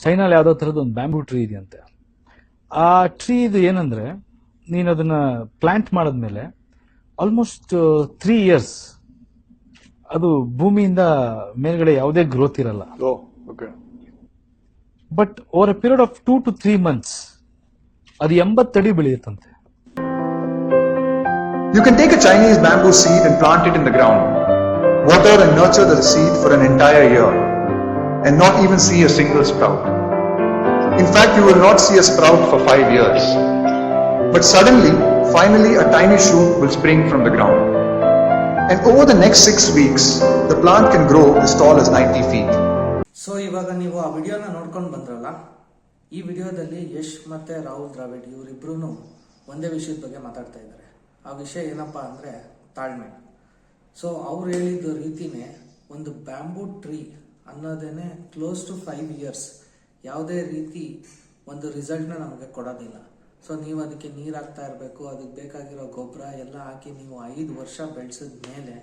ಚೈನಾಲ್ ಯಾವ್ದೋ ಥರದ್ದು ಒಂದು ಬ್ಯಾಂಬೂ ಟ್ರೀ ಇದೆಯಂತೆ. ಆ ಟ್ರೀ ಇದು ಏನಂದ್ರೆ, ನೀನು ಅದನ್ನ ಪ್ಲಾಂಟ್ ಮಾಡಿದ್ಮೇಲೆ ಆಲ್ಮೋಸ್ಟ್ 3 years ಅದು ಭೂಮಿಯಿಂದ ಮೇಲ್ಗಡೆ ಯಾವುದೇ ಗ್ರೋತ್ ಇರಲ್ಲ. But over A period of 2 to 3 months ಅದು 80 ಅಡಿ ಬೆಳೆಯುತ್ತಂತೆ. You can take a Chinese bamboo seed and plant it in the ground, water and nurture the seed for an entire year, and not even see a single sprout. In fact, you will not see a sprout for 5 years. But suddenly, finally a tiny shoot will spring from the ground. And over the next 6 weeks, the plant can grow as tall as 90 feet. So ಇವಾಗ ನೀವು ಆ ವಿಡಿಯೋನ ನೋಡ್ಕೊಂಡು ಬಂದ್ರಲ್ಲ, ಈ ವಿಡಿಯೋದಲ್ಲಿ ಯಶ್ ಮತ್ತೆ ರಾಹುಲ್ ದ್ರಾವಿಡ್ ಇವರಿಬ್ರು ಒಂದೇ ವಿಷಯದ ಬಗ್ಗೆ ಮಾತಾಡ್ತಾ ಇದ್ದಾರೆ. ಆ ವಿಷಯ ಏನಪ್ಪಾ ಅಂದ್ರೆ ತಾಳ್ಮೆ. ಸೊ ಅವ್ರು ಹೇಳಿದ ರೀತಿನೇ ಒಂದು ಬ್ಯಾಂಬೂ ಟ್ರೀ ಅನ್ನೋದೇನೆ ಕ್ಲೋಸ್ ಟು 5 years ಯಾವುದೇ ರೀತಿ ಒಂದು ರಿಸಲ್ಟ್ನ ನಮಗೆ ಕೊಡೋದಿಲ್ಲ. ಸೊ ನೀವು ಅದಕ್ಕೆ ನೀರು ಹಾಕ್ತಾ ಇರಬೇಕು, ಅದಕ್ಕೆ ಬೇಕಾಗಿರೋ ಗೊಬ್ಬರ ಎಲ್ಲ ಹಾಕಿ ನೀವು 5 ವರ್ಷ ಬೆಳೆಸಿದ ಮೇಲೆ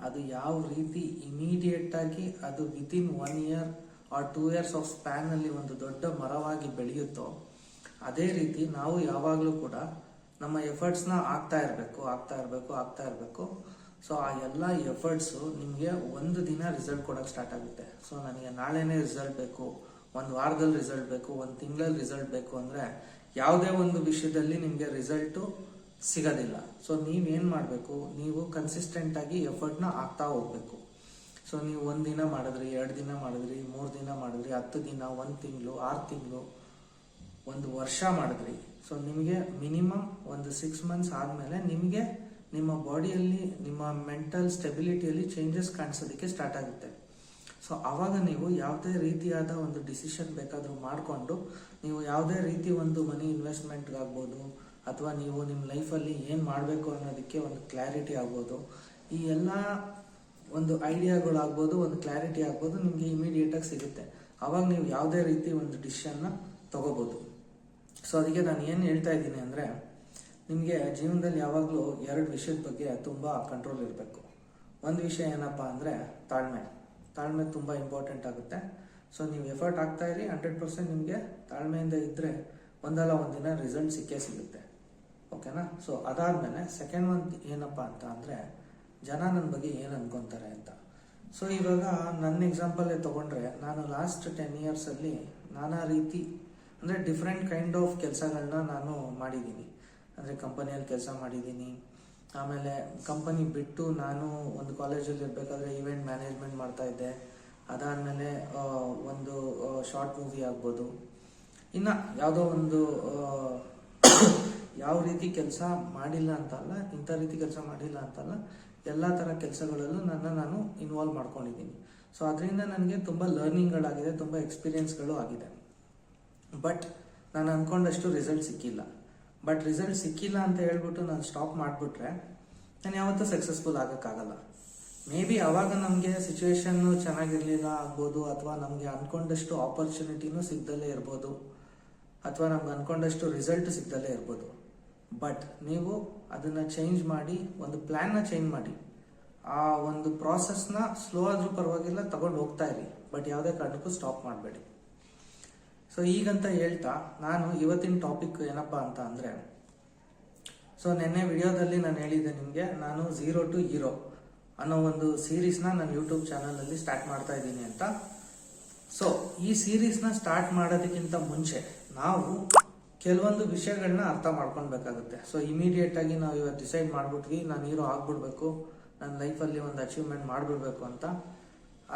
ಅದು ಯಾವ ರೀತಿ ಇಮಿಡಿಯೇಟ್ ಆಗಿ ಅದು within 1 year or 2 years of span ಅಲ್ಲಿ ಒಂದು ದೊಡ್ಡ ಮರವಾಗಿ ಬೆಳೆಯುತ್ತೋ, ಅದೇ ರೀತಿ ನಾವು ಯಾವಾಗಲೂ ಕೂಡ ನಮ್ಮ ಎಫರ್ಟ್ಸ್ನ ಆಗ್ತಾ ಇರಬೇಕು. ಸೊ ಆ ಎಲ್ಲ ಎಫರ್ಟ್ಸು ನಿಮಗೆ ಒಂದು ದಿನ ರಿಸಲ್ಟ್ ಕೊಡೋಕೆ ಸ್ಟಾರ್ಟ್ ಆಗುತ್ತೆ. ಸೊ ನನಗೆ ನಾಳೆನೇ ರಿಸಲ್ಟ್ ಬೇಕು, ಒಂದು ವಾರದಲ್ಲಿ ರಿಸಲ್ಟ್ ಬೇಕು, ಒಂದು ತಿಂಗಳಲ್ಲಿ ರಿಸಲ್ಟ್ ಬೇಕು ಅಂದರೆ ಯಾವುದೇ ಒಂದು ವಿಷಯದಲ್ಲಿ ನಿಮಗೆ ರಿಸಲ್ಟು ಸಿಗೋದಿಲ್ಲ. ಸೊ ನೀವೇನು ಮಾಡಬೇಕು, ನೀವು ಕನ್ಸಿಸ್ಟೆಂಟ್ ಆಗಿ ಎಫರ್ಟ್ನ ಆಗ್ತಾ ಹೋಗ್ಬೇಕು. ಸೊ ನೀವು 1 ದಿನ ಮಾಡಿದ್ರಿ, 2 ದಿನ ಮಾಡಿದ್ರಿ, 3 ದಿನ ಮಾಡಿದ್ರಿ, 10 ದಿನ, 1 ತಿಂಗಳು, 6 ತಿಂಗಳು, 1 ವರ್ಷ ಮಾಡಿದ್ರಿ. ಸೊ ನಿಮಗೆ ಮಿನಿಮಮ್ ಒಂದು 6 months ಆದಮೇಲೆ ನಿಮಗೆ ನಿಮ್ಮ ಬಾಡಿಯಲ್ಲಿ, ನಿಮ್ಮ ಮೆಂಟಲ್ ಸ್ಟೆಬಿಲಿಟಿಯಲ್ಲಿ ಚೇಂಜಸ್ ಕಾಣಿಸೋದಕ್ಕೆ ಸ್ಟಾರ್ಟ್ ಆಗುತ್ತೆ. ಸೊ ಆವಾಗ ನೀವು ಯಾವುದೇ ರೀತಿಯಾದ ಒಂದು ಡಿಸಿಷನ್ ಬೇಕಾದರೂ ಮಾಡಿಕೊಂಡು ನೀವು ಯಾವುದೇ ರೀತಿ ಒಂದು ಮನಿ ಇನ್ವೆಸ್ಟ್ಮೆಂಟ್ಗಾಗ್ಬೋದು ಅಥವಾ ನೀವು ನಿಮ್ಮ ಲೈಫಲ್ಲಿ ಏನು ಮಾಡಬೇಕು ಅನ್ನೋದಕ್ಕೆ ಒಂದು ಕ್ಲಾರಿಟಿ ಆಗ್ಬೋದು, ಈ ಎಲ್ಲ ಒಂದು ಐಡಿಯಾಗಳಾಗ್ಬೋದು, ಒಂದು ಕ್ಲಾರಿಟಿ ಆಗ್ಬೋದು, ನಿಮಗೆ ಇಮಿಡಿಯೇಟಾಗಿ ಸಿಗುತ್ತೆ. ಆವಾಗ ನೀವು ಯಾವುದೇ ರೀತಿ ಒಂದು ಡಿಸಿಷನ್ನ ತಗೋಬೋದು. ಸೊ ಅದಕ್ಕೆ ನಾನು ಏನು ಹೇಳ್ತಾ ಇದ್ದೀನಿ ಅಂದರೆ, ನಿಮಗೆ ಜೀವನದಲ್ಲಿ ಯಾವಾಗಲೂ 2 ವಿಷಯದ ಬಗ್ಗೆ ತುಂಬ ಕಂಟ್ರೋಲ್ ಇರಬೇಕು. ಒಂದು ವಿಷಯ ಏನಪ್ಪ ಅಂದರೆ ತಾಳ್ಮೆ ತುಂಬ ಇಂಪಾರ್ಟೆಂಟ್ ಆಗುತ್ತೆ. ಸೊ ನೀವು ಎಫರ್ಟ್ ಆಗ್ತಾ ಇರಿ, 100% ನಿಮಗೆ ತಾಳ್ಮೆಯಿಂದ ಇದ್ದರೆ ಒಂದಲ್ಲ ಒಂದಿನ ರಿಸಲ್ಟ್ ಸಿಗುತ್ತೆ. ಓಕೆನಾ? ಸೊ ಅದಾದಮೇಲೆ ಸೆಕೆಂಡ್ ಒಂದು ಏನಪ್ಪ ಅಂತ ಅಂದರೆ, ಜನ ನನ್ನ ಬಗ್ಗೆ ಏನು ಅನ್ಕೊತಾರೆ ಅಂತ. ಸೊ ಇವಾಗ ನನ್ನ ಎಕ್ಸಾಂಪಲ್ಲೇ ತೊಗೊಂಡ್ರೆ, ನಾನು ಲಾಸ್ಟ್ 10 years ನಾನಾ ರೀತಿ ಅಂದರೆ ಡಿಫ್ರೆಂಟ್ ಕೈಂಡ್ ಆಫ್ ಕೆಲಸಗಳನ್ನ ನಾನು ಮಾಡಿದ್ದೀನಿ. ಅಂದರೆ ಕಂಪನಿಯಲ್ಲಿ ಕೆಲಸ ಮಾಡಿದ್ದೀನಿ, ಆಮೇಲೆ ಕಂಪನಿ ಬಿಟ್ಟು ನಾನು ಒಂದು ಕಾಲೇಜಲ್ಲಿ ಇರಬೇಕಾದ್ರೆ ಈವೆಂಟ್ ಮ್ಯಾನೇಜ್ಮೆಂಟ್ ಮಾಡ್ತಾ ಇದ್ದೆ. ಅದಾದಮೇಲೆ ಒಂದು ಶಾರ್ಟ್ ಮೂವಿ ಆಗ್ಬೋದು, ಇನ್ನು ಯಾವುದೋ ಒಂದು ಯಾವ ರೀತಿ ಕೆಲಸ ಮಾಡಿಲ್ಲ ಅಂತಲ್ಲ, ಇಂಥ ರೀತಿ ಕೆಲಸ ಮಾಡಿಲ್ಲ ಅಂತಲ್ಲ, ಎಲ್ಲ ಥರ ಕೆಲಸಗಳಲ್ಲೂ ನಾನು ಇನ್ವಾಲ್ವ್ ಮಾಡ್ಕೊಂಡಿದ್ದೀನಿ. ಸೊ ಅದರಿಂದ ನನಗೆ ತುಂಬ ಲರ್ನಿಂಗ್ಗಳಾಗಿದೆ, ತುಂಬ ಎಕ್ಸ್ಪೀರಿಯನ್ಸ್ಗಳು ಆಗಿದೆ. ಬಟ್ ನಾನು ಅಂದ್ಕೊಂಡಷ್ಟು ರಿಸಲ್ಟ್ ಸಿಕ್ಕಿಲ್ಲ. ಬಟ್ ರಿಸಲ್ಟ್ ಸಿಕ್ಕಿಲ್ಲ ಅಂತ ಹೇಳ್ಬಿಟ್ಟು ನಾನು ಸ್ಟಾಪ್ ಮಾಡಿಬಿಟ್ರೆ ನಾನು ಯಾವತ್ತೂ ಸಕ್ಸಸ್ಫುಲ್ ಆಗೋಕ್ಕಾಗಲ್ಲ. ಮೇ ಬಿ ಆವಾಗ ನಮಗೆ ಸಿಚುವೇಶನ್ನು ಚೆನ್ನಾಗಿರಲಿಲ್ಲ ಆಗ್ಬೋದು, ಅಥವಾ ನಮಗೆ ಅಂದ್ಕೊಂಡಷ್ಟು ಆಪರ್ಚುನಿಟಿನೂ ಸಿಗ್ದಲ್ಲೇ ಇರ್ಬೋದು, ಅಥವಾ ನಮ್ಗೆ ಅಂದ್ಕೊಂಡಷ್ಟು ರಿಸಲ್ಟ್ ಸಿಗ್ದಲ್ಲೇ ಇರ್ಬೋದು. ಬಟ್ ನೀವು ಅದನ್ನು ಚೇಂಜ್ ಮಾಡಿ, ಒಂದು ಪ್ಲ್ಯಾನ್ನ ಚೇಂಜ್ ಮಾಡಿ, ಆ ಒಂದು ಪ್ರಾಸೆಸ್ನ ಸ್ಲೋ ಆದರೂ ಪರವಾಗಿಲ್ಲ ತಗೊಂಡು ಹೋಗ್ತಾ ಇರಿ. ಬಟ್ ಯಾವುದೇ ಕಾರಣಕ್ಕೂ ಸ್ಟಾಪ್ ಮಾಡಬೇಡಿ. ಸೊ ಈಗಂತ ಹೇಳ್ತಾ ನಾನು ಇವತ್ತಿನ ಟಾಪಿಕ್ ಏನಪ್ಪ ಅಂತ ಅಂದರೆ, ಸೊ ನೆನ್ನೆ ವಿಡಿಯೋದಲ್ಲಿ ನಾನು ಹೇಳಿದ್ದೆ ನಿಮಗೆ, ನಾನು 0 to Hero ಅನ್ನೋ ಒಂದು ಸೀರೀಸ್ನ ನಾನು ಯೂಟ್ಯೂಬ್ ಚಾನಲಲ್ಲಿ ಸ್ಟಾರ್ಟ್ ಮಾಡ್ತಾ ಇದ್ದೀನಿ ಅಂತ. ಸೊ ಈ ಸೀರೀಸ್ನ ಸ್ಟಾರ್ಟ್ ಮಾಡೋದಕ್ಕಿಂತ ಮುಂಚೆ ನಾವು ಕೆಲವೊಂದು ವಿಷಯಗಳನ್ನ ಅರ್ಥ ಮಾಡ್ಕೊಳ್ಬೇಕಾಗುತ್ತೆ. ಸೊ ಇಮಿಡಿಯೇಟ್ ಆಗಿ ನಾವು ಇವತ್ತು ಡಿಸೈಡ್ ಮಾಡಿಬಿಟ್ವಿ, ನಾನು ಹೀರೋ ಆಗ್ಬಿಡ್ಬೇಕು, ನನ್ನ ಲೈಫಲ್ಲಿ ಒಂದು ಅಚೀವ್ಮೆಂಟ್ ಮಾಡಿಬಿಡ್ಬೇಕು ಅಂತ.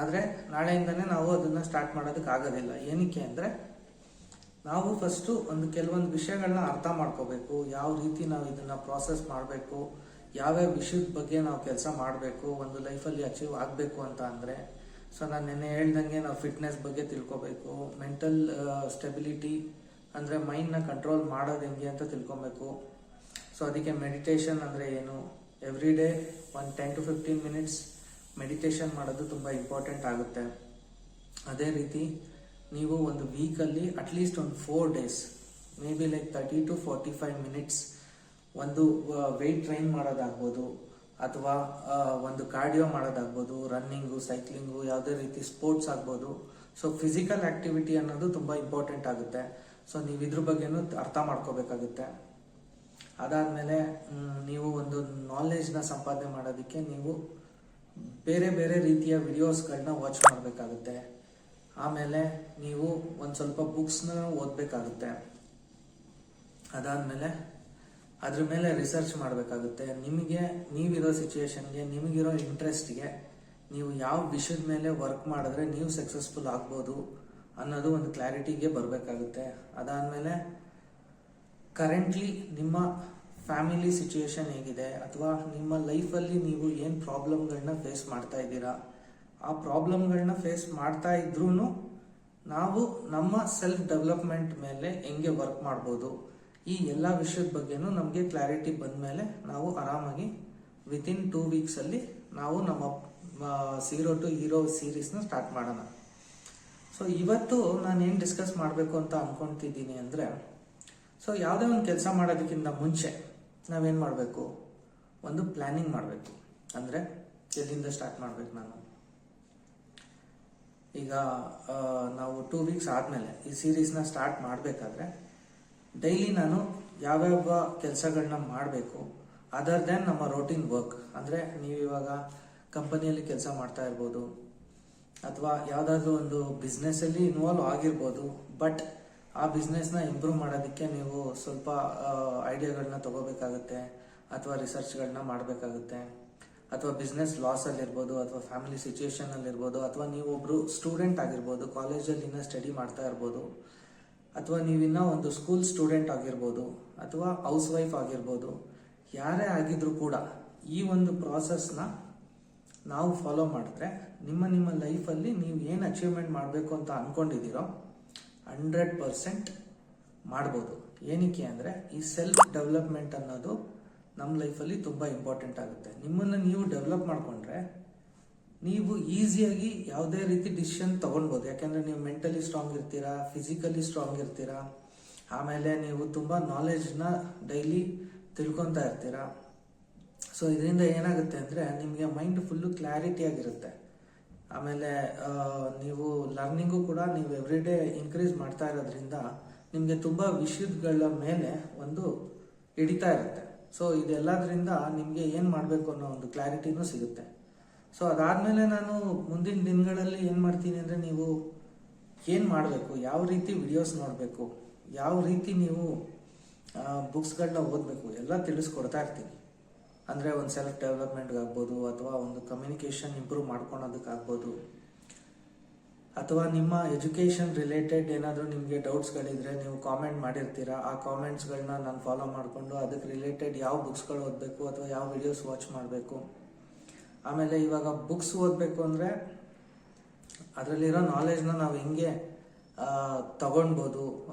ಆದರೆ ನಾಳೆಯಿಂದನೇ ನಾವು ಅದನ್ನು ಸ್ಟಾರ್ಟ್ ಮಾಡೋದಕ್ಕೆ ಆಗೋದಿಲ್ಲ. ಏನಕ್ಕೆ ಅಂದರೆ, ನಾವು ಫಸ್ಟು ಕೆಲವೊಂದು ವಿಷಯಗಳನ್ನ ಅರ್ಥ ಮಾಡ್ಕೋಬೇಕು. ಯಾವ ರೀತಿ ನಾವು ಇದನ್ನು ಪ್ರಾಸೆಸ್ ಮಾಡಬೇಕು, ಯಾವ್ಯಾವ ವಿಷಯದ ಬಗ್ಗೆ ನಾವು ಕೆಲಸ ಮಾಡಬೇಕು ಒಂದು ಲೈಫಲ್ಲಿ ಅಚೀವ್ ಆಗಬೇಕು ಅಂತ ಅಂದರೆ. ಸೊ ನಾನು ನೆನ್ನೆ ಹೇಳ್ದಂಗೆ ನಾವು ಫಿಟ್ನೆಸ್ ಬಗ್ಗೆ ತಿಳ್ಕೊಬೇಕು, ಮೆಂಟಲ್ ಸ್ಟೆಬಿಲಿಟಿ ಅಂದರೆ ಮೈಂಡ್ನ ಕಂಟ್ರೋಲ್ ಮಾಡೋದು ಹೆಂಗೆ ಅಂತ ತಿಳ್ಕೊಬೇಕು. ಸೊ ಅದಕ್ಕೆ ಮೆಡಿಟೇಷನ್ ಅಂದರೆ ಏನು, ಎವ್ರಿ ಡೇ ಒಂದು 10 to 15 minutes ಮೆಡಿಟೇಷನ್ ಮಾಡೋದು ತುಂಬ ಇಂಪಾರ್ಟೆಂಟ್ ಆಗುತ್ತೆ. ಅದೇ ರೀತಿ ನೀವು ಒಂದು ವೀಕಲ್ಲಿ ಅಟ್ಲೀಸ್ಟ್ ಒಂದು 4 days, may be like 30 to 45 minutes ಒಂದು ವೆಯ್ಟ್ ಟ್ರೈನ್ ಮಾಡೋದಾಗ್ಬೋದು, ಅಥವಾ ಒಂದು ಕಾರ್ಡಿಯೋ ಮಾಡೋದಾಗ್ಬೋದು, ರನ್ನಿಂಗು, ಸೈಕ್ಲಿಂಗು, ಯಾವುದೇ ರೀತಿ ಸ್ಪೋರ್ಟ್ಸ್ ಆಗ್ಬೋದು. ಸೊ ಫಿಸಿಕಲ್ ಆಕ್ಟಿವಿಟಿ ಅನ್ನೋದು ತುಂಬ ಇಂಪಾರ್ಟೆಂಟ್ ಆಗುತ್ತೆ. ಸೊ ನೀವು ಇದ್ರ ಬಗ್ಗೆನೂ ಅರ್ಥ ಮಾಡ್ಕೋಬೇಕಾಗುತ್ತೆ. ಅದಾದಮೇಲೆ ನೀವು ಒಂದು ನಾಲೆಜ್ನ ಸಂಪಾದನೆ ಮಾಡೋದಕ್ಕೆ ನೀವು ಬೇರೆ ಬೇರೆ ರೀತಿಯ ವಿಡಿಯೋಸ್ಗಳನ್ನ ವಾಚ್ ಮಾಡಬೇಕಾಗುತ್ತೆ. ಆಮೇಲೆ ನೀವು ಒಂದು ಸ್ವಲ್ಪ ಬುಕ್ಸ್ನ ಓದಬೇಕಾಗುತ್ತೆ. ಅದಾದಮೇಲೆ ಅದ್ರ ಮೇಲೆ ರಿಸರ್ಚ್ ಮಾಡಬೇಕಾಗುತ್ತೆ. ನಿಮಗೆ ನೀವಿರೋ ಸಿಚುವೇಶನ್ಗೆ, ನಿಮಗಿರೋ ಇಂಟ್ರೆಸ್ಟ್ಗೆ ನೀವು ಯಾವ ವಿಷಯದ ಮೇಲೆ ವರ್ಕ್ ಮಾಡಿದ್ರೆ ನೀವು ಸಕ್ಸಸ್ಫುಲ್ ಆಗ್ಬೋದು ಅನ್ನೋದು ಒಂದು ಕ್ಲಾರಿಟಿಗೆ ಬರಬೇಕಾಗುತ್ತೆ. ಅದಾದಮೇಲೆ ಕರೆಂಟ್ಲಿ ನಿಮ್ಮ ಫ್ಯಾಮಿಲಿ ಸಿಚುವೇಶನ್ ಹೇಗಿದೆ, ಅಥವಾ ನಿಮ್ಮ ಲೈಫಲ್ಲಿ ನೀವು ಏನು ಪ್ರಾಬ್ಲಮ್ಗಳನ್ನ ಫೇಸ್ ಮಾಡ್ತಾ ಇದ್ದೀರಾ, ಆ ಪ್ರಾಬ್ಲಮ್ಗಳನ್ನ ಫೇಸ್ ಮಾಡ್ತಾ ಇದ್ರೂ ನಾವು ನಮ್ಮ ಸೆಲ್ಫ್ ಡೆವಲಪ್ಮೆಂಟ್ ಮೇಲೆ ಹೆಂಗೆ ವರ್ಕ್ ಮಾಡ್ಬೋದು, ಈ ಎಲ್ಲ ವಿಷಯದ ಬಗ್ಗೆನೂ ನಮಗೆ ಕ್ಲಾರಿಟಿ ಬಂದ ಮೇಲೆ ನಾವು ಆರಾಮಾಗಿ ವಿತಿನ್ 2 ವೀಕ್ಸಲ್ಲಿ ನಾವು ನಮ್ಮ 0 to Hero ಸೀರೀಸ್ನ ಸ್ಟಾರ್ಟ್ ಮಾಡೋಣ. ಸೊ ಇವತ್ತು ನಾನು ಏನು ಡಿಸ್ಕಸ್ ಮಾಡಬೇಕು ಅಂತ ಅನ್ಕೊತಿದ್ದೀನಿ ಅಂದರೆ, ಸೊ ಯಾವುದೇ ಒಂದು ಕೆಲಸ ಮಾಡೋದಕ್ಕಿಂತ ಮುಂಚೆ ನಾವೇನು ಮಾಡಬೇಕು, ಒಂದು ಪ್ಲ್ಯಾನಿಂಗ್ ಮಾಡಬೇಕು. ಅಂದರೆ ಎಲ್ಲಿಂದ ಸ್ಟಾರ್ಟ್ ಮಾಡಬೇಕು. ನಾನು ಈಗ ನಾವು 2 ವೀಕ್ಸ್ ಆದಮೇಲೆ ಈ ಸೀರೀಸ್ನ ಸ್ಟಾರ್ಟ್ ಮಾಡಬೇಕಾದ್ರೆ ಡೈಲಿ ನಾನು ಯಾವ್ಯಾವ ಕೆಲಸಗಳನ್ನ ಮಾಡಬೇಕು ಅದರ್ ದೆನ್ ನಮ್ಮ ರೋಟೀನ್ ವರ್ಕ್. ಅಂದರೆ ನೀವಿವಾಗ ಕಂಪನಿಯಲ್ಲಿ ಕೆಲಸ ಮಾಡ್ತಾ ಇರ್ಬೋದು, ಅಥವಾ ಯಾವುದಾದ್ರೂ ಒಂದು ಬಿಸ್ನೆಸ್ಸಲ್ಲಿ ಇನ್ವಾಲ್ವ್ ಆಗಿರ್ಬೋದು, ಬಟ್ ಆ ಬಿಸ್ನೆಸ್ನ ಇಂಪ್ರೂವ್ ಮಾಡೋದಕ್ಕೆ ನೀವು ಸ್ವಲ್ಪ ಐಡಿಯಾಗಳನ್ನ ತಗೋಬೇಕಾಗುತ್ತೆ, ಅಥವಾ ರಿಸರ್ಚ್ಗಳನ್ನ ಮಾಡಬೇಕಾಗುತ್ತೆ, ಅಥವಾ ಬಿಸ್ನೆಸ್ ಲಾಸಲ್ಲಿರ್ಬೋದು, ಅಥವಾ ಫ್ಯಾಮಿಲಿ ಸಿಚುವೇಶನಲ್ಲಿರ್ಬೋದು, ಅಥವಾ ನೀವೊಬ್ಬರು ಸ್ಟೂಡೆಂಟ್ ಆಗಿರ್ಬೋದು, ಕಾಲೇಜಲ್ಲಿ ಇನ್ನೂ ಸ್ಟಡಿ ಮಾಡ್ತಾ ಇರ್ಬೋದು, ಅಥವಾ ನೀವಿನ್ನೂ ಒಂದು ಸ್ಕೂಲ್ ಸ್ಟೂಡೆಂಟ್ ಆಗಿರ್ಬೋದು, ಅಥವಾ ಹೌಸ್ ವೈಫ್ ಆಗಿರ್ಬೋದು. ಯಾರೇ ಆಗಿದ್ರೂ ಕೂಡ ಈ ಒಂದು ಪ್ರಾಸೆಸ್ನ ನಾವು ಫಾಲೋ ಮಾಡಿದ್ರೆ ನಿಮ್ಮ ಲೈಫಲ್ಲಿ ನೀವು ಏನು ಅಚೀವ್ಮೆಂಟ್ ಮಾಡಬೇಕು ಅಂತ ಅಂದ್ಕೊಂಡಿದ್ದೀರೋ 100% ಮಾಡ್ಬೋದು. ಏನಕ್ಕೆ ಅಂದರೆ ಈ ಸೆಲ್ಫ್ ಡೆವಲಪ್ಮೆಂಟ್ ಅನ್ನೋದು ನಮ್ಮ ಲೈಫಲ್ಲಿ ತುಂಬ ಇಂಪಾರ್ಟೆಂಟ್ ಆಗುತ್ತೆ. ನಿಮ್ಮನ್ನು ನೀವು ಡೆವಲಪ್ ಮಾಡಿಕೊಂಡ್ರೆ ನೀವು ಈಸಿಯಾಗಿ ಯಾವುದೇ ರೀತಿ ಡಿಸಿಷನ್ ತೊಗೊಳ್ಬೋದು. ಯಾಕೆಂದರೆ ನೀವು ಮೆಂಟಲಿ ಸ್ಟ್ರಾಂಗ್ ಇರ್ತೀರಾ, ಫಿಸಿಕಲಿ ಸ್ಟ್ರಾಂಗ್ ಇರ್ತೀರಾ, ಆಮೇಲೆ ನೀವು ತುಂಬ ನಾಲೆಜ್ನ ಡೈಲಿ ತಿಳ್ಕೊತಾ ಇರ್ತೀರಾ. ಸೊ ಇದರಿಂದ ಏನಾಗುತ್ತೆ ಅಂದರೆ ನಿಮಗೆ ಮೈಂಡ್ ಫುಲ್ಲು ಕ್ಲಾರಿಟಿ ಆಗಿರುತ್ತೆ. ಆಮೇಲೆ ನೀವು ಲರ್ನಿಂಗು ಕೂಡ ನೀವು ಎವ್ರಿ ಡೇ ಇನ್ಕ್ರೀಸ್ ಮಾಡ್ತಾ ಇರೋದ್ರಿಂದ ನಿಮಗೆ ತುಂಬ ವಿಷಯಗಳ ಮೇಲೆ ಒಂದು ಹಿಡಿತಾ ಇರುತ್ತೆ. ಸೊ ಇದೆಲ್ಲದರಿಂದ ನಿಮಗೆ ಏನು ಮಾಡಬೇಕು ಅನ್ನೋ ಒಂದು ಕ್ಲಾರಿಟಿನೂ ಸಿಗುತ್ತೆ. ಸೊ ಅದಾದಮೇಲೆ ನಾನು ಮುಂದಿನ ದಿನಗಳಲ್ಲಿ ಏನು ಮಾಡ್ತೀನಿ ಅಂದರೆ, ನೀವು ಏನು ಮಾಡಬೇಕು, ಯಾವ ರೀತಿ ವಿಡಿಯೋಸ್ ನೋಡಬೇಕು, ಯಾವ ರೀತಿ ನೀವು ಬುಕ್ಸ್ಗಳನ್ನ ಓದಬೇಕು ಎಲ್ಲ ತಿಳಿಸ್ಕೊಡ್ತಾ ಇರ್ತೀನಿ. ಅಂದರೆ ಒಂದು ಸೆಲ್ಫ್ ಡೆವಲಪ್ಮೆಂಟ್ಗಾಗ್ಬೋದು, ಅಥವಾ ಒಂದು ಕಮ್ಯುನಿಕೇಷನ್ ಇಂಪ್ರೂವ್ ಮಾಡ್ಕೊಳೋದಕ್ಕಾಗ್ಬೋದು, ಅಥವಾ ನಿಮ್ಮ ಎಜುಕೇಷನ್ ರಿಲೇಟೆಡ್ ಏನಾದರೂ ನಿಮಗೆ ಡೌಟ್ಸ್ಗಳಿದ್ರೆ ನೀವು ಕಾಮೆಂಟ್ ಮಾಡಿರ್ತೀರಾ. ಆ ಕಾಮೆಂಟ್ಸ್ಗಳನ್ನ ನಾನು ಫಾಲೋ ಮಾಡಿಕೊಂಡು ಅದಕ್ಕೆ ರಿಲೇಟೆಡ್ ಯಾವ ಬುಕ್ಸ್ಗಳು ಓದಬೇಕು ಅಥವಾ ಯಾವ ವಿಡಿಯೋಸ್ ವಾಚ್ ಮಾಡಬೇಕು. ಆಮೇಲೆ ಇವಾಗ ಬುಕ್ಸ್ ಓದಬೇಕು ಅಂದರೆ ಅದರಲ್ಲಿರೋ ನಾಲೆಜ್ನ ನಾವು ಹೆಂಗೆ ತಗೊಳ್ಬೋದು,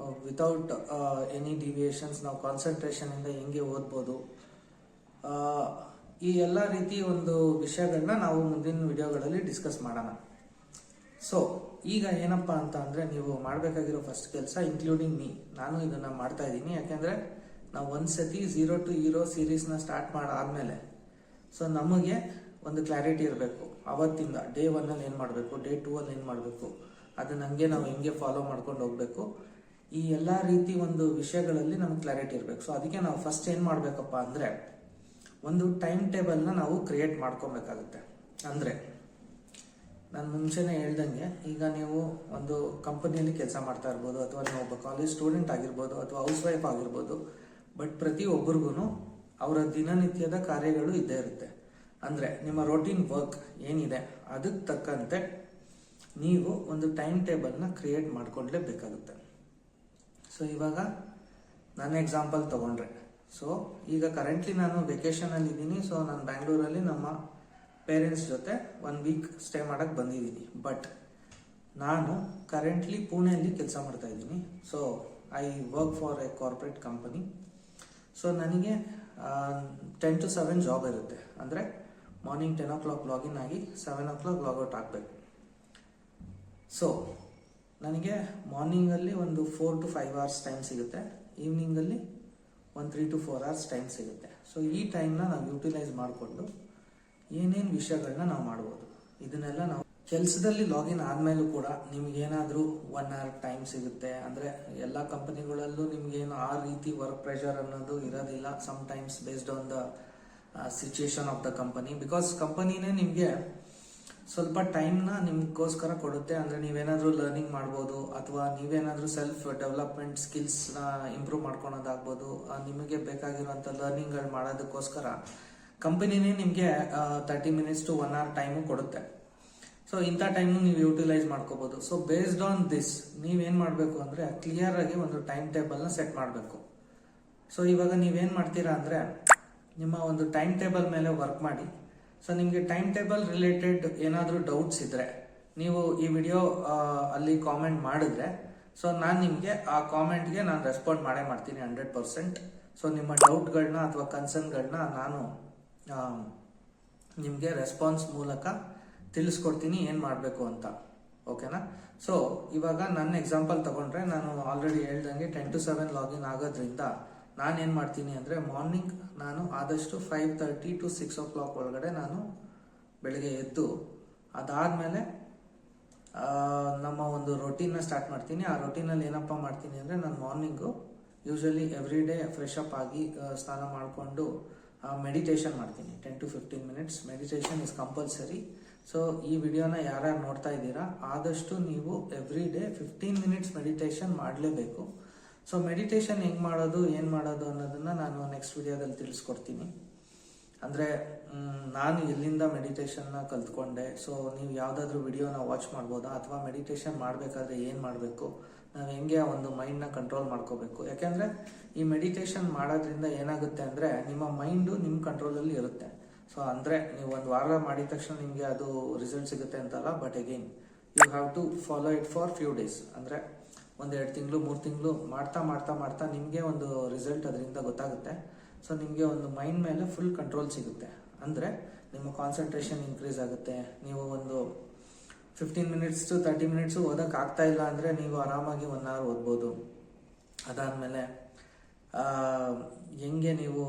ವಿತೌಟ್ ಎನಿ ಡಿವಿಯೇಷನ್ಸ್ ನಾವು ಕಾನ್ಸಂಟ್ರೇಷನಿಂದ ಹೆಂಗೆ ಓದ್ಬೋದು, ಈ ಎಲ್ಲ ರೀತಿ ಒಂದು ವಿಷಯಗಳನ್ನ ನಾವು ಮುಂದಿನ ವಿಡಿಯೋಗಳಲ್ಲಿ ಡಿಸ್ಕಸ್ ಮಾಡೋಣ. ಸೊ ಈಗ ಏನಪ್ಪ ಅಂತ ಅಂದರೆ, ನೀವು ಮಾಡಬೇಕಾಗಿರೋ ಫಸ್ಟ್ ಕೆಲಸ, ಇನ್ಕ್ಲೂಡಿಂಗ್ ಮೀ, ನಾನು ಇದನ್ನು ಮಾಡ್ತಾ ಇದ್ದೀನಿ. ಯಾಕೆಂದರೆ ನಾವು ಒಂದ್ಸತಿ 0 to Hero ಸೀರೀಸ್ನ ಸ್ಟಾರ್ಟ್ ಮಾಡಾದ್ಮೇಲೆ ಸೊ ನಮಗೆ ಒಂದು ಕ್ಲಾರಿಟಿ ಇರಬೇಕು. ಅವತ್ತಿಂದ ಡೇ 1ಅಲ್ಲಿ ಏನು ಮಾಡಬೇಕು, ಡೇ 2ಅಲ್ಲಿ ಏನು ಮಾಡಬೇಕು, ಅದನ್ನ ಹಂಗೆ ನಾವು ಹೆಂಗೆ ಫಾಲೋ ಮಾಡ್ಕೊಂಡು ಹೋಗ್ಬೇಕು, ಈ ಎಲ್ಲ ರೀತಿ ಒಂದು ವಿಷಯಗಳಲ್ಲಿ ನಮ್ಗೆ ಕ್ಲಾರಿಟಿ ಇರಬೇಕು. ಸೊ ಅದಕ್ಕೆ ನಾವು ಫಸ್ಟ್ ಏನು ಮಾಡಬೇಕಪ್ಪ ಅಂದರೆ, ಒಂದು ಟೈಮ್ ಟೇಬಲ್ನ ನಾವು ಕ್ರಿಯೇಟ್ ಮಾಡ್ಕೊಬೇಕಾಗುತ್ತೆ. ಅಂದರೆ ನಾನು ಮುಂಚೆನೇ ಹೇಳ್ದಂಗೆ, ಈಗ ನೀವು ಒಂದು ಕಂಪನಿಯಲ್ಲಿ ಕೆಲಸ ಮಾಡ್ತಾ ಇರ್ಬೋದು, ಅಥವಾ ನೀವು ಒಬ್ಬ ಕಾಲೇಜ್ ಸ್ಟೂಡೆಂಟ್ ಆಗಿರ್ಬೋದು, ಅಥವಾ ಹೌಸ್ ವೈಫ್ ಆಗಿರ್ಬೋದು, ಬಟ್ ಪ್ರತಿಯೊಬ್ಬರಿಗೂ ಅವರ ದಿನನಿತ್ಯದ ಕಾರ್ಯಗಳು ಇದ್ದೇ ಇರುತ್ತೆ. ಅಂದರೆ ನಿಮ್ಮ ರೋಟೀನ್ ವರ್ಕ್ ಏನಿದೆ ಅದಕ್ಕೆ ತಕ್ಕಂತೆ ನೀವು ಒಂದು ಟೈಮ್ ಟೇಬಲ್ನ ಕ್ರಿಯೇಟ್ ಮಾಡ್ಕೊಳ್ಳೇಬೇಕಾಗುತ್ತೆ. ಸೊ ಇವಾಗ ನನ್ನ ಎಕ್ಸಾಂಪಲ್ ತಗೊಂಡ್ರೆ, ಸೊ ಈಗ ಕರೆಂಟ್ಲಿ ನಾನು ವೆಕೇಷನಲ್ಲಿ ಇದ್ದೀನಿ. ಸೊ ನಾನು ಬ್ಯಾಂಗ್ಳೂರಲ್ಲಿ ನಮ್ಮ ಪೇರೆಂಟ್ಸ್ ಜೊತೆ 1 ವೀಕ್ ಸ್ಟೇ ಮಾಡೋಕ್ಕೆ ಬಂದಿದ್ದೀನಿ. ಬಟ್ ನಾನು ಕರೆಂಟ್ಲಿ ಪುಣೆಯಲ್ಲಿ ಕೆಲಸ ಮಾಡ್ತಾ ಇದ್ದೀನಿ. So I work for A corporate company. So ನನಗೆ 10 to 7 ಜಾಬ್ ಇರುತ್ತೆ. ಅಂದರೆ ಮಾರ್ನಿಂಗ್ 10 o'clock ಲಾಗಿನ್ ಆಗಿ 7 o'clock ಲಾಗೌಟ್ ಆಗಬೇಕು. ಸೊ ನನಗೆ ಮಾರ್ನಿಂಗಲ್ಲಿ ಒಂದು 4 to 5 hours ಟೈಮ್ ಸಿಗುತ್ತೆ, ಈವ್ನಿಂಗಲ್ಲಿ ಒಂದು 3 to 4 hours ಟೈಮ್ ಸಿಗುತ್ತೆ. ಸೊ ಈ ಟೈಮ್ನ ನಾವು ಯೂಟಿಲೈಸ್ ಮಾಡಿಕೊಂಡು ಏನೇನು ವಿಷಯಗಳನ್ನ ನಾವು ಮಾಡ್ಬೋದು, ಇದನ್ನೆಲ್ಲ ನಾವು ಕೆಲಸದಲ್ಲಿ ಲಾಗಿನ್ ಆದಮೇಲೂ ಕೂಡ ನಿಮ್ಗೇನಾದರೂ 1 hour ಟೈಮ್ ಸಿಗುತ್ತೆ. ಅಂದರೆ ಎಲ್ಲ ಕಂಪನಿಗಳಲ್ಲೂ ನಿಮ್ಗೇನು ಆ ರೀತಿ ವರ್ಕ್ ಪ್ರೆಷರ್ ಅನ್ನೋದು ಇರೋದಿಲ್ಲ. Some times based on the situation of the company. Because ಕಂಪನಿನೇ ನಿಮಗೆ ಸ್ವಲ್ಪ ಟೈಮ್ನ ನಿಮಗೋಸ್ಕರ ಕೊಡುತ್ತೆ. ಅಂದರೆ ನೀವೇನಾದರೂ ಲರ್ನಿಂಗ್ ಮಾಡ್ಬೋದು, ಅಥವಾ ನೀವೇನಾದರೂ ಸೆಲ್ಫ್ ಡೆವಲಪ್ಮೆಂಟ್ ಸ್ಕಿಲ್ಸ್ನ ಇಂಪ್ರೂವ್ ಮಾಡ್ಕೊಳೋದಾಗ್ಬೋದು. ನಿಮಗೆ ಬೇಕಾಗಿರುವಂಥ ಲರ್ನಿಂಗ್ಗಳು ಮಾಡೋದಕ್ಕೋಸ್ಕರ ಕಂಪನಿನೇ ನಿಮಗೆ 30 minutes to 1 hour ಟೈಮು ಕೊಡುತ್ತೆ. ಸೊ ಇಂಥ ಟೈಮ್ನು ನೀವು ಯೂಟಿಲೈಸ್ ಮಾಡ್ಕೋಬಹುದು. ಸೊ ಬೇಸ್ಡ್ ಆನ್ ದಿಸ್ ನೀವೇನು ಮಾಡಬೇಕು ಅಂದರೆ ಕ್ಲಿಯರ್ ಆಗಿ ಒಂದು ಟೈಮ್ ಟೇಬಲ್ನ ಸೆಟ್ ಮಾಡಬೇಕು. ಸೊ ಇವಾಗ ನೀವೇನು ಮಾಡ್ತೀರಾ ಅಂದರೆ ನಿಮ್ಮ ಒಂದು ಟೈಮ್ ಟೇಬಲ್ ಮೇಲೆ ವರ್ಕ್ ಮಾಡಿ. ಸೊ ನಿಮಗೆ ಟೈಮ್ ಟೇಬಲ್ ರಿಲೇಟೆಡ್ ಏನಾದರೂ ಡೌಟ್ಸ್ ಇದ್ದರೆ ನೀವು ಈ ವಿಡಿಯೋ ಅಲ್ಲಿ ಕಾಮೆಂಟ್ ಮಾಡಿದ್ರೆ, ಸೊ ನಾನು ನಿಮಗೆ ಆ ಕಾಮೆಂಟ್ಗೆ ನಾನು ರೆಸ್ಪಾಂಡ್ ಮಾಡ್ತೀನಿ 100%. ಸೊ ನಿಮ್ಮ ಡೌಟ್ಗಳನ್ನ ಅಥವಾ ಕನ್ಸರ್ನ್ಗಳನ್ನ ನಾನು ನಿಮಗೆ ರೆಸ್ಪಾನ್ಸ್ ಮೂಲಕ ತಿಳಿಸ್ಕೊಡ್ತೀನಿ ಏನು ಮಾಡಬೇಕು ಅಂತ. ಓಕೆನಾ? ಸೊ ಇವಾಗ ನನ್ನ ಎಕ್ಸಾಂಪಲ್ ತಗೊಂಡ್ರೆ, ನಾನು ಆಲ್ರೆಡಿ ಹೇಳ್ದಂಗೆ 10 to 7 ಲಾಗಿನ್ ಆಗೋದ್ರಿಂದ ನಾನೇನು ಮಾಡ್ತೀನಿ ಅಂದರೆ ಮಾರ್ನಿಂಗ್ ನಾನು ಆದಷ್ಟು 5:30 to 6 o'clock ಒಳಗಡೆ ನಾನು ಬೆಳಗ್ಗೆ ಎದ್ದು ಅದಾದಮೇಲೆ ನಮ್ಮ ಒಂದು ರೊಟೀನ್ನ ಸ್ಟಾರ್ಟ್ ಮಾಡ್ತೀನಿ. ಆ ರೊಟೀನಲ್ಲಿ ಏನಪ್ಪ ಮಾಡ್ತೀನಿ ಅಂದರೆ ನಾನು morning usually every day fresh up ಆಗಿ ಸ್ನಾನ ಮಾಡಿಕೊಂಡು ಮೆಡಿಟೇಷನ್ ಮಾಡ್ತೀನಿ. 10 to 15 minutes meditation is compulsory. So ಈ ವಿಡಿಯೋನ ಯಾರ್ಯಾರು ನೋಡ್ತಾ ಇದ್ದೀರಾ ಆದಷ್ಟು ನೀವು ಎವ್ರಿ ಡೇ 15 minutes ಮೆಡಿಟೇಷನ್ ಮಾಡಲೇಬೇಕು. ಸೊ ಮೆಡಿಟೇಷನ್ ಹೆಂಗೆ ಮಾಡೋದು, ಏನು ಮಾಡೋದು ಅನ್ನೋದನ್ನ ನಾನು ನೆಕ್ಸ್ಟ್ ವಿಡಿಯೋದಲ್ಲಿ ತಿಳಿಸ್ಕೊಡ್ತೀನಿ. ಅಂದರೆ ನಾನು ಎಲ್ಲಿಂದ ಮೆಡಿಟೇಷನ್ನ ಕಲ್ತ್ಕೊಂಡೆ, ಸೊ ನೀವು ಯಾವುದಾದ್ರೂ ವಿಡಿಯೋನ ವಾಚ್ ಮಾಡ್ಬೋದಾ, ಅಥವಾ ಮೆಡಿಟೇಷನ್ ಮಾಡಬೇಕಾದ್ರೆ ಏನು ಮಾಡಬೇಕು, ನಾವು ಹೆಂಗೆ ಆ ಒಂದು ಮೈಂಡ್ನ ಕಂಟ್ರೋಲ್ ಮಾಡ್ಕೋಬೇಕು. ಯಾಕೆಂದರೆ ಈ ಮೆಡಿಟೇಷನ್ ಮಾಡೋದ್ರಿಂದ ಏನಾಗುತ್ತೆ ಅಂದರೆ ನಿಮ್ಮ ಮೈಂಡು ನಿಮ್ಮ ಕಂಟ್ರೋಲಲ್ಲಿ ಇರುತ್ತೆ. ಸೊ ಅಂದರೆ ನೀವು ಒಂದು ವಾರ ಮಾಡಿದ ತಕ್ಷಣ ನಿಮಗೆ ಅದು ರಿಸಲ್ಟ್ ಸಿಗುತ್ತೆ ಅಂತಲ್ಲ, but again you have to follow it for few days. ಅಂದರೆ 1-2 ತಿಂಗಳು 3 ತಿಂಗಳು ಮಾಡ್ತಾ ಮಾಡ್ತಾ ಮಾಡ್ತಾ ನಿಮಗೆ ಒಂದು ರಿಸಲ್ಟ್ ಅದರಿಂದ ಗೊತ್ತಾಗುತ್ತೆ. ಸೊ ನಿಮಗೆ ಒಂದು ಮೈಂಡ್ ಮೇಲೆ ಫುಲ್ ಕಂಟ್ರೋಲ್ ಸಿಗುತ್ತೆ. ಅಂದರೆ ನಿಮ್ಮ ಕಾನ್ಸಂಟ್ರೇಷನ್ ಇನ್ಕ್ರೀಸ್ ಆಗುತ್ತೆ. ನೀವು ಒಂದು 15 minutes to 30 minutes ಓದೋಕೆ ಆಗ್ತಾ ಇಲ್ಲ ಅಂದರೆ ನೀವು ಆರಾಮಾಗಿ 1 hour ಓದ್ಬೋದು. ಅದಾದಮೇಲೆ ಹೆಂಗೆ ನೀವು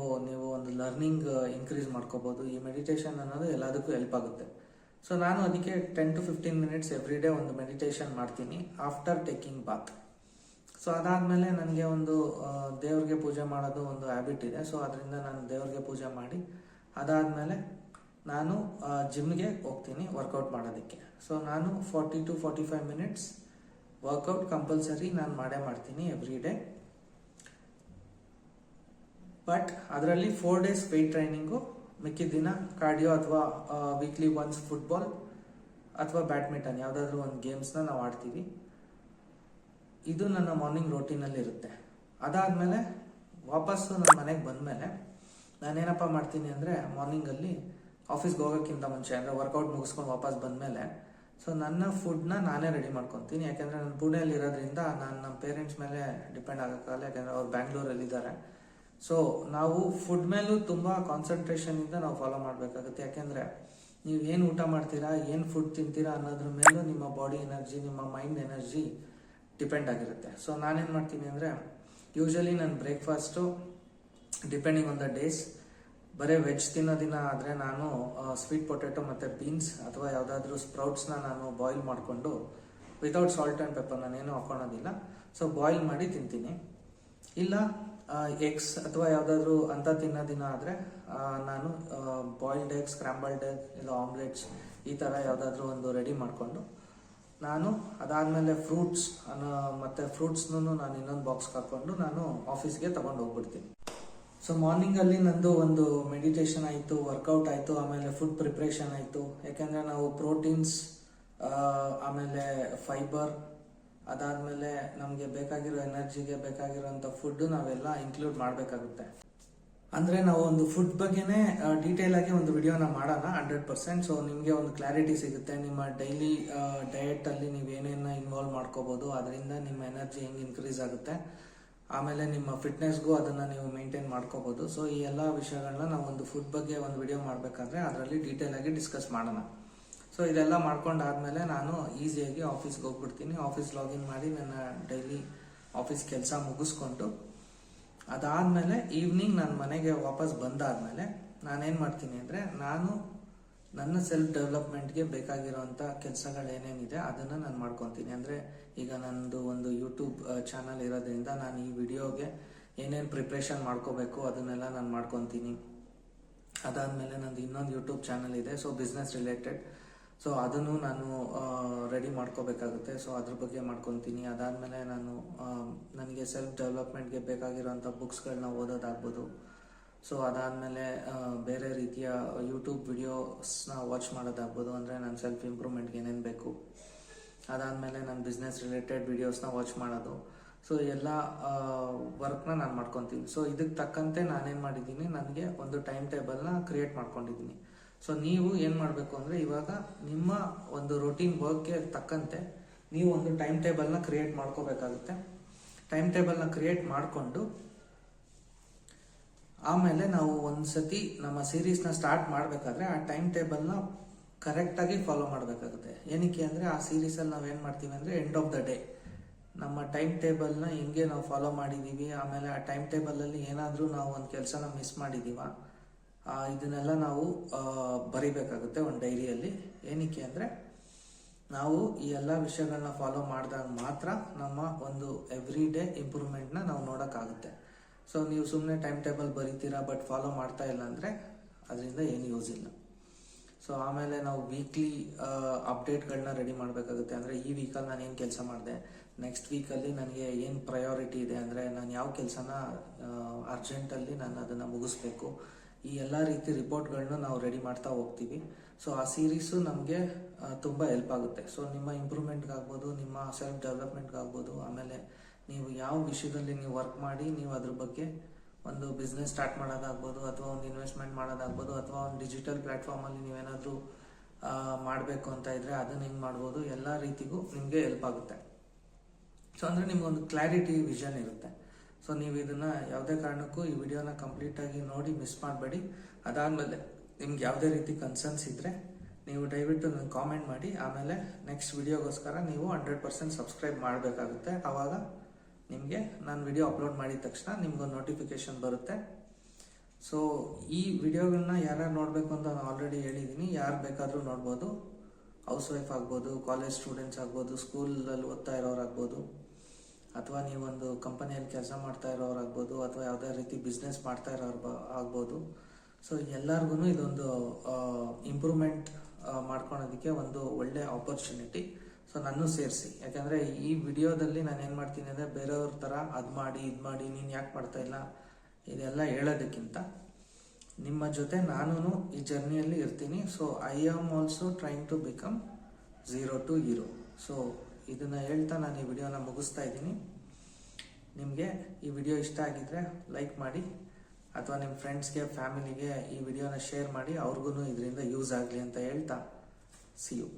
ಒಂದು ಲರ್ನಿಂಗ್ ಇನ್ಕ್ರೀಸ್ ಮಾಡ್ಕೋಬೋದು. ಈ ಮೆಡಿಟೇಷನ್ ಅನ್ನೋದು ಎಲ್ಲದಕ್ಕೂ ಹೆಲ್ಪ್ ಆಗುತ್ತೆ. ಸೊ ನಾನು ಅದಕ್ಕೆ 10 to 15 minutes ಎವ್ರಿ ಡೇ ಒಂದು ಮೆಡಿಟೇಷನ್ ಮಾಡ್ತೀನಿ ಆಫ್ಟರ್ ಟೇಕಿಂಗ್ ಬಾತ್. ಸೊ ಅದಾದಮೇಲೆ ನನಗೆ ಒಂದು ದೇವ್ರಿಗೆ ಪೂಜೆ ಮಾಡೋದು ಒಂದು ಹ್ಯಾಬಿಟ್ ಇದೆ. ಸೊ ಅದರಿಂದ ನಾನು ದೇವ್ರಿಗೆ ಪೂಜೆ ಮಾಡಿ ಅದಾದಮೇಲೆ ನಾನು ಜಿಮ್ಗೆ ಹೋಗ್ತೀನಿ ವರ್ಕೌಟ್ ಮಾಡೋದಕ್ಕೆ. ಸೊ ನಾನು 40 to 45 minutes ವರ್ಕೌಟ್ ಕಂಪಲ್ಸರಿ ನಾನು ಮಾಡ್ತೀನಿ ಎವ್ರಿ ಡೇ. ಬಟ್ ಅದರಲ್ಲಿ 4 days ವೆಯ್ಟ್ ಟ್ರೈನಿಂಗು, ಮಿಕ್ಕಿದ ದಿನ ಕಾರ್ಡಿಯೋ ಅಥವಾ ವೀಕ್ಲಿ ಒನ್ಸ್ ಫುಟ್ಬಾಲ್ ಅಥವಾ ಬ್ಯಾಡ್ಮಿಂಟನ್ ಯಾವುದಾದ್ರೂ ಒಂದು ಗೇಮ್ಸ್ನ ನಾವು ಆಡ್ತೀವಿ. ಇದು ನನ್ನ ಮಾರ್ನಿಂಗ್ ರೋಟೀನಲ್ಲಿ ಇರುತ್ತೆ. ಅದಾದಮೇಲೆ ವಾಪಸ್ಸು ನನ್ನ ಮನೆಗೆ ಬಂದಮೇಲೆ ನಾನೇನಪ್ಪ ಮಾಡ್ತೀನಿ ಅಂದರೆ ಮಾರ್ನಿಂಗಲ್ಲಿ ಆಫೀಸ್ಗೆ ಹೋಗೋಕ್ಕಿಂತ ಮುಂಚೆ, ಅಂದರೆ ವರ್ಕೌಟ್ ಮುಗಿಸ್ಕೊಂಡು ವಾಪಸ್ ಬಂದಮೇಲೆ ಸೊ ನನ್ನ ಫುಡ್ನ ನಾನೇ ರೆಡಿ ಮಾಡ್ಕೊತೀನಿ. ಯಾಕೆಂದರೆ ನಾನು ಪುಣೆಯಲ್ಲಿ ಇರೋದ್ರಿಂದ ನಾನು ನಮ್ಮ ಪೇರೆಂಟ್ಸ್ ಮೇಲೆ ಡಿಪೆಂಡ್ ಆಗೋಕ್ಕಲ್ಲ, ಯಾಕೆಂದರೆ ಅವ್ರು ಬ್ಯಾಂಗ್ಳೂರಲ್ಲಿದ್ದಾರೆ. ಸೊ ನಾವು ಫುಡ್ ಮೇಲೂ ತುಂಬ ಕಾನ್ಸಂಟ್ರೇಷನಿಂದ ನಾವು ಫಾಲೋ ಮಾಡಬೇಕಾಗುತ್ತೆ. ಯಾಕೆಂದರೆ ನೀವು ಏನು ಊಟ ಮಾಡ್ತೀರಾ, ಏನು ಫುಡ್ ತಿಂತೀರಾ ಅನ್ನೋದ್ರ ಮೇಲೂ ನಿಮ್ಮ ಬಾಡಿ ಎನರ್ಜಿ, ನಿಮ್ಮ ಮೈಂಡ್ ಎನರ್ಜಿ ಡಿಪೆಂಡ್ ಆಗಿರುತ್ತೆ. ಸೊ ನಾನೇನು ಮಾಡ್ತೀನಿ ಅಂದರೆ ಯೂಶಲಿ ನನ್ನ breakfast depending on the days, ಬರೀ ವೆಜ್ ತಿನ್ನೋ ದಿನ ಆದರೆ ನಾನು ಸ್ವೀಟ್ ಪೊಟ್ಯಾಟೊ ಮತ್ತು ಬೀನ್ಸ್ ಅಥವಾ ಯಾವುದಾದ್ರೂ ಸ್ಪ್ರೌಟ್ಸ್ನ ನಾನು ಬಾಯ್ಲ್ ಮಾಡಿಕೊಂಡು ವಿತೌಟ್ ಸಾಲ್ಟ್ ಆ್ಯಂಡ್ ಪೆಪ್ಪರ್ ನಾನೇನು ಹಾಕೊಳೋದಿಲ್ಲ. ಸೊ ಬಾಯ್ಲ್ ಮಾಡಿ ತಿಂತೀನಿ. ಇಲ್ಲ ಎಗ್ಸ್ ಅಥವಾ ಯಾವುದಾದ್ರೂ ಅಂತ ತಿನ್ನೋ ದಿನ ಆದರೆ ನಾನು ಬಾಯ್ಲ್ಡ್ ಎಗ್, ಸ್ಕ್ರಾಂಬಲ್ಡ್ ಎಗ್, ಇಲ್ಲ ಆಮ್ಲೆಟ್ಸ್ ಈ ಥರ ಯಾವುದಾದ್ರೂ ಒಂದು ರೆಡಿ ಮಾಡಿಕೊಂಡು ನಾನು ಅದಾದಮೇಲೆ ಫ್ರೂಟ್ಸ್ ಮತ್ತು ಫ್ರೂಟ್ಸ್ನೂ ನಾನು ಇನ್ನೊಂದು ಬಾಕ್ಸ್ಗೆ ಹಾಕ್ಕೊಂಡು ನಾನು ಆಫೀಸ್ಗೆ ತೊಗೊಂಡು ಹೋಗ್ಬಿಡ್ತೀನಿ. ಸೊ ಮಾರ್ನಿಂಗಲ್ಲಿ ನಂದು ಒಂದು ಮೆಡಿಟೇಷನ್ ಆಯಿತು, ವರ್ಕೌಟ್ ಆಯಿತು, ಆಮೇಲೆ ಫುಡ್ ಪ್ರಿಪ್ರೇಷನ್ ಆಯಿತು. ಯಾಕೆಂದರೆ ನಾವು ಪ್ರೋಟೀನ್ಸ್, ಆಮೇಲೆ ಫೈಬರ್, ಅದಾದಮೇಲೆ ನಮಗೆ ಬೇಕಾಗಿರೋ ಎನರ್ಜಿಗೆ ಬೇಕಾಗಿರೋಂಥ ಫುಡ್ಡು ನಾವೆಲ್ಲ ಇನ್ಕ್ಲೂಡ್ ಮಾಡಬೇಕಾಗುತ್ತೆ. ಅಂದರೆ ನಾವು ಒಂದು ಫುಡ್ ಬಗ್ಗೆನೇ ಡೀಟೇಲ್ ಆಗಿ ಒಂದು ವಿಡಿಯೋನ ಮಾಡೋಣ 100%. ಸೊ ನಿಮಗೆ ಒಂದು ಕ್ಲಾರಿಟಿ ಸಿಗುತ್ತೆ. ನಿಮ್ಮ ಡೈಲಿ ಡಯಟಲ್ಲಿ ನೀವು ಏನೇನು ಇನ್ವಾಲ್ವ್ ಮಾಡ್ಕೋಬೋದು, ಅದರಿಂದ ನಿಮ್ಮ ಎನರ್ಜಿ ಹೆಂಗೆ ಇನ್ಕ್ರೀಸ್ ಆಗುತ್ತೆ, ಆಮೇಲೆ ನಿಮ್ಮ ಫಿಟ್ನೆಸ್ಗೂ ಅದನ್ನು ನೀವು ಮೇಂಟೈನ್ ಮಾಡ್ಕೋಬೋದು. ಸೊ ಈ ಎಲ್ಲ ವಿಷಯಗಳನ್ನ ನಾವು ಒಂದು ಫುಡ್ ಬಗ್ಗೆ ಒಂದು ವಿಡಿಯೋ ಮಾಡಬೇಕಾದ್ರೆ ಅದರಲ್ಲಿ ಡೀಟೇಲ್ ಆಗಿ ಡಿಸ್ಕಸ್ ಮಾಡೋಣ. ಸೊ ಇದೆಲ್ಲ ಮಾಡ್ಕೊಂಡಾದ್ಮೇಲೆ ನಾನು ಈಸಿಯಾಗಿ ಆಫೀಸ್ಗೆ ಹೋಗ್ಬಿಡ್ತೀನಿ. ಆಫೀಸ್ ಲಾಗಿನ್ ಮಾಡಿ ನನ್ನ ಡೈಲಿ ಆಫೀಸ್ ಕೆಲಸ ಮುಗಿಸ್ಕೊಂಡು ಅದಾದಮೇಲೆ ಈವ್ನಿಂಗ್ ನಾನು ಮನೆಗೆ ವಾಪಸ್ ಬಂದಾದಮೇಲೆ ನಾನೇನು ಮಾಡ್ತೀನಿ ಅಂದರೆ ನಾನು ನನ್ನ ಸೆಲ್ಫ್ ಡೆವಲಪ್ಮೆಂಟ್ಗೆ ಬೇಕಾಗಿರೋಂಥ ಕೆಲಸಗಳೇನೇನಿದೆ ಅದನ್ನು ನಾನು ಮಾಡ್ಕೊತೀನಿ. ಅಂದರೆ ಈಗ ನಂದು ಒಂದು ಯೂಟ್ಯೂಬ್ ಚಾನಲ್ ಇರೋದ್ರಿಂದ ನಾನು ಈ ವಿಡಿಯೋಗೆ ಏನೇನು ಪ್ರಿಪ್ರೇಷನ್ ಮಾಡ್ಕೋಬೇಕು ಅದನ್ನೆಲ್ಲ ನಾನು ಮಾಡ್ಕೊತೀನಿ. ಅದಾದಮೇಲೆ ನಂದು ಇನ್ನೊಂದು ಯೂಟ್ಯೂಬ್ ಚಾನಲ್ ಇದೆ, ಸೊ ಬಿಸ್ನೆಸ್ ರಿಲೇಟೆಡ್, ಸೊ ಅದನ್ನು ನಾನು ರೆಡಿ ಮಾಡ್ಕೋಬೇಕಾಗುತ್ತೆ. ಸೊ ಅದ್ರ ಬಗ್ಗೆ ಮಾಡ್ಕೊತೀನಿ. ಅದಾದಮೇಲೆ ನನಗೆ ಸೆಲ್ಫ್ ಡೆವಲಪ್ಮೆಂಟ್ಗೆ ಬೇಕಾಗಿರೋಂಥ ಬುಕ್ಸ್ಗಳನ್ನ ಓದೋದಾಗ್ಬೋದು. ಸೊ ಅದಾದಮೇಲೆ ಬೇರೆ ರೀತಿಯ ಯೂಟ್ಯೂಬ್ ವಿಡಿಯೋಸ್ನ ವಾಚ್ ಮಾಡೋದಾಗ್ಬೋದು, ಅಂದರೆ ನನ್ನ ಸೆಲ್ಫ್ ಇಂಪ್ರೂವ್ಮೆಂಟ್ಗೆ ಏನೇನು ಬೇಕು. ಅದಾದಮೇಲೆ ನನ್ನ ಬಿಸ್ನೆಸ್ ರಿಲೇಟೆಡ್ ವಿಡಿಯೋಸ್ನ ವಾಚ್ ಮಾಡೋದು. ಸೊ ಎಲ್ಲ ವರ್ಕ್ನ ನಾನು ಮಾಡ್ಕೊತೀನಿ. ಸೊ ಇದಕ್ಕೆ ತಕ್ಕಂತೆ ನಾನೇನು ಮಾಡಿದ್ದೀನಿ, ನನಗೆ ಒಂದು ಟೈಮ್ ಟೇಬಲ್ನ ಕ್ರಿಯೇಟ್ ಮಾಡ್ಕೊಂಡಿದ್ದೀನಿ. ಸೊ ನೀವು ಏನು ಮಾಡಬೇಕು ಅಂದರೆ, ಇವಾಗ ನಿಮ್ಮ ಒಂದು ರೂಟೀನ್ ವರ್ಕ್ಗೆ ತಕ್ಕಂತೆ ನೀವು ಒಂದು ಟೈಮ್ ಟೇಬಲ್ನ ಕ್ರಿಯೇಟ್ ಮಾಡ್ಕೋಬೇಕಾಗುತ್ತೆ. ಟೈಮ್ ಟೇಬಲ್ನ ಕ್ರಿಯೇಟ್ ಮಾಡಿಕೊಂಡು ಆಮೇಲೆ ನಾವು ಒಂದ್ಸತಿ ನಮ್ಮ ಸೀರೀಸ್ನ ಸ್ಟಾರ್ಟ್ ಮಾಡಬೇಕಾದ್ರೆ ಆ ಟೈಮ್ ಟೇಬಲ್ನ ಕರೆಕ್ಟಾಗಿ ಫಾಲೋ ಮಾಡಬೇಕಾಗುತ್ತೆ. ಏನಕ್ಕೆ ಅಂದರೆ ಆ ಸೀರೀಸಲ್ಲಿ ನಾವೇನು ಮಾಡ್ತೀವಿ ಅಂದರೆ ಎಂಡ್ ಆಫ್ ದ ಡೇ ನಮ್ಮ ಟೈಮ್ ಟೇಬಲ್ನ ಹೆಂಗೆ ನಾವು ಫಾಲೋ ಮಾಡಿದ್ದೀವಿ, ಆಮೇಲೆ ಆ ಟೈಮ್ ಟೇಬಲಲ್ಲಿ ಏನಾದರೂ ನಾವು ಒಂದು ಕೆಲಸನ ಮಿಸ್ ಮಾಡಿದ್ದೀವ, ಇದನ್ನೆಲ್ಲ ನಾವು ಬರಿಬೇಕಾಗುತ್ತೆ ಒಂದು ಡೈರಿಯಲ್ಲಿ. ಏನಕ್ಕೆ ಅಂದರೆ ನಾವು ಈ ಎಲ್ಲ ವಿಷಯಗಳನ್ನ ಫಾಲೋ ಮಾಡಿದಾಗ ಮಾತ್ರ ನಮ್ಮ ಒಂದು ಎವ್ರಿ ಡೇ ಇಂಪ್ರೂವ್ಮೆಂಟ್ನ ನಾವು ನೋಡೋಕ್ಕಾಗುತ್ತೆ. ಸೊ ನೀವು ಸುಮ್ಮನೆ ಟೈಮ್ ಟೇಬಲ್ ಬರೀತೀರಾ ಬಟ್ ಫಾಲೋ ಮಾಡ್ತಾ ಇಲ್ಲ ಅಂದರೆ ಅದರಿಂದ ಏನು ಯೂಸ್ ಇಲ್ಲ. ಸೊ ಆಮೇಲೆ ನಾವು ವೀಕ್ಲಿ ಅಪ್ಡೇಟ್ಗಳನ್ನ ರೆಡಿ ಮಾಡಬೇಕಾಗುತ್ತೆ. ಅಂದರೆ ಈ ವೀಕಲ್ಲಿ ನಾನು ಏನು ಕೆಲಸ ಮಾಡಿದೆ, ನೆಕ್ಸ್ಟ್ ವೀಕಲ್ಲಿ ನನಗೆ ಏನು ಪ್ರಯಾರಿಟಿ ಇದೆ, ಅಂದರೆ ನಾನು ಯಾವ ಕೆಲಸನ ಅರ್ಜೆಂಟಲ್ಲಿ ನಾನು ಅದನ್ನು ಮುಗಿಸ್ಬೇಕು, ಈ ಎಲ್ಲ ರೀತಿ ರಿಪೋರ್ಟ್ಗಳನ್ನ ನಾವು ರೆಡಿ ಮಾಡ್ತಾ ಹೋಗ್ತೀವಿ. ಸೊ ಆ ಸೀರೀಸು ನಮಗೆ ತುಂಬ ಹೆಲ್ಪ್ ಆಗುತ್ತೆ. ಸೊ ನಿಮ್ಮ ಇಂಪ್ರೂವ್ಮೆಂಟ್ಗಾಗ್ಬೋದು, ನಿಮ್ಮ ಸೆಲ್ಫ್ ಡೆವಲಪ್ಮೆಂಟ್ಗಾಗ್ಬೋದು, ಆಮೇಲೆ ನೀವು ಯಾವ ವಿಷಯದಲ್ಲಿ ನೀವು ವರ್ಕ್ ಮಾಡಿ ನೀವು ಅದ್ರ ಬಗ್ಗೆ ಒಂದು ಬಿಸ್ನೆಸ್ ಸ್ಟಾರ್ಟ್ ಮಾಡೋದಾಗ್ಬೋದು, ಅಥವಾ ಒಂದು ಇನ್ವೆಸ್ಟ್ಮೆಂಟ್ ಮಾಡೋದಾಗ್ಬೋದು, ಅಥವಾ ಒಂದು ಡಿಜಿಟಲ್ ಪ್ಲ್ಯಾಟ್ಫಾರ್ಮಲ್ಲಿ ನೀವೇನಾದರೂ ಮಾಡಬೇಕು ಅಂತ ಇದ್ದರೆ ಅದನ್ನು ಹೆಂಗೆ ಮಾಡ್ಬೋದು, ಎಲ್ಲ ರೀತಿಗೂ ನಿಮಗೆ ಹೆಲ್ಪ್ ಆಗುತ್ತೆ. ಸೊ ಅಂದರೆ ನಿಮ್ಗೊಂದು ಕ್ಲಾರಿಟಿ ವಿಷನ್ ಇರುತ್ತೆ. ಸೊ ನೀವು ಇದನ್ನು ಯಾವುದೇ ಕಾರಣಕ್ಕೂ ಈ ವಿಡಿಯೋನ ಕಂಪ್ಲೀಟಾಗಿ ನೋಡಿ ಮಿಸ್ ಮಾಡಬೇಡಿ. ಅದಾದಮೇಲೆ ನಿಮ್ಗೆ ಯಾವುದೇ ರೀತಿ ಕನ್ಸರ್ನ್ಸ್ ಇದ್ದರೆ ನೀವು ದಯವಿಟ್ಟು ನನಗೆ ಕಾಮೆಂಟ್ ಮಾಡಿ. ಆಮೇಲೆ ನೆಕ್ಸ್ಟ್ ವಿಡಿಯೋಗೋಸ್ಕರ ನೀವು 100% ಸಬ್ಸ್ಕ್ರೈಬ್ ಮಾಡಬೇಕಾಗುತ್ತೆ. ಆವಾಗ ನಿಮಗೆ ನಾನು ವಿಡಿಯೋ ಅಪ್ಲೋಡ್ ಮಾಡಿದ ತಕ್ಷಣ ನಿಮ್ಗೊಂದು ನೋಟಿಫಿಕೇಶನ್ ಬರುತ್ತೆ. ಸೊ ಈ ವಿಡಿಯೋಗಳನ್ನ ಯಾರ್ಯಾರು ನೋಡಬೇಕು ಅಂತ ನಾನು ಆಲ್ರೆಡಿ ಹೇಳಿದ್ದೀನಿ. ಯಾರು ಬೇಕಾದರೂ ನೋಡ್ಬೋದು. ಹೌಸ್ ವೈಫ್ ಆಗ್ಬೋದು, ಕಾಲೇಜ್ ಸ್ಟೂಡೆಂಟ್ಸ್ ಆಗ್ಬೋದು, ಸ್ಕೂಲಲ್ಲಿ ಓದ್ತಾ ಇರೋರಾಗ್ಬೋದು, ಅಥವಾ ನೀವೊಂದು ಕಂಪನಿಯಲ್ಲಿ ಕೆಲಸ ಮಾಡ್ತಾ ಇರೋರಾಗ್ಬೋದು, ಅಥವಾ ಯಾವುದೇ ರೀತಿ ಬಿಸ್ನೆಸ್ ಮಾಡ್ತಾ ಇರೋರು ಆಗ್ಬೋದು. ಸೊ ಎಲ್ಲರಿಗೂ ಇದೊಂದು ಇಂಪ್ರೂವ್ಮೆಂಟ್ ಮಾಡ್ಕೊಳೋದಕ್ಕೆ ಒಂದು ಒಳ್ಳೆ ಆಪರ್ಚುನಿಟಿ. ಸೊ ನಾನು ಸೇರಿಸಿ, ಯಾಕಂದರೆ ಈ ವಿಡಿಯೋದಲ್ಲಿ ನಾನು ಏನು ಮಾಡ್ತೀನಿ ಅಂದರೆ ಬೇರೆಯವ್ರ ಥರ ಅದು ಮಾಡಿ ಇದು ಮಾಡಿ ನೀನು ಯಾಕೆ ಮಾಡ್ತಾ ಇಲ್ಲ ಇದೆಲ್ಲ ಹೇಳೋದಕ್ಕಿಂತ ನಿಮ್ಮ ಜೊತೆ ನಾನು ಈ ಜರ್ನಿಯಲ್ಲಿ ಇರ್ತೀನಿ. So I am also trying to become 0 to hero. So ಇದನ್ನು ಹೇಳ್ತಾ ನಾನು ಈ ವಿಡಿಯೋನ ಮುಗಿಸ್ತಾ ಇದ್ದೀನಿ. ನಿಮಗೆ ಈ ವಿಡಿಯೋ ಇಷ್ಟ ಆಗಿದ್ರೆ ಲೈಕ್ ಮಾಡಿ, ಅಥವಾ ನಿಮ್ಮ ಫ್ರೆಂಡ್ಸ್ಗೆ ಫ್ಯಾಮಿಲಿಗೆ ಈ ವಿಡಿಯೋನ ಶೇರ್ ಮಾಡಿ, ಅವ್ರಿಗೂ ಇದರಿಂದ ಯೂಸ್ ಆಗಲಿ ಅಂತ ಹೇಳ್ತಾ ಸಿ ಯು.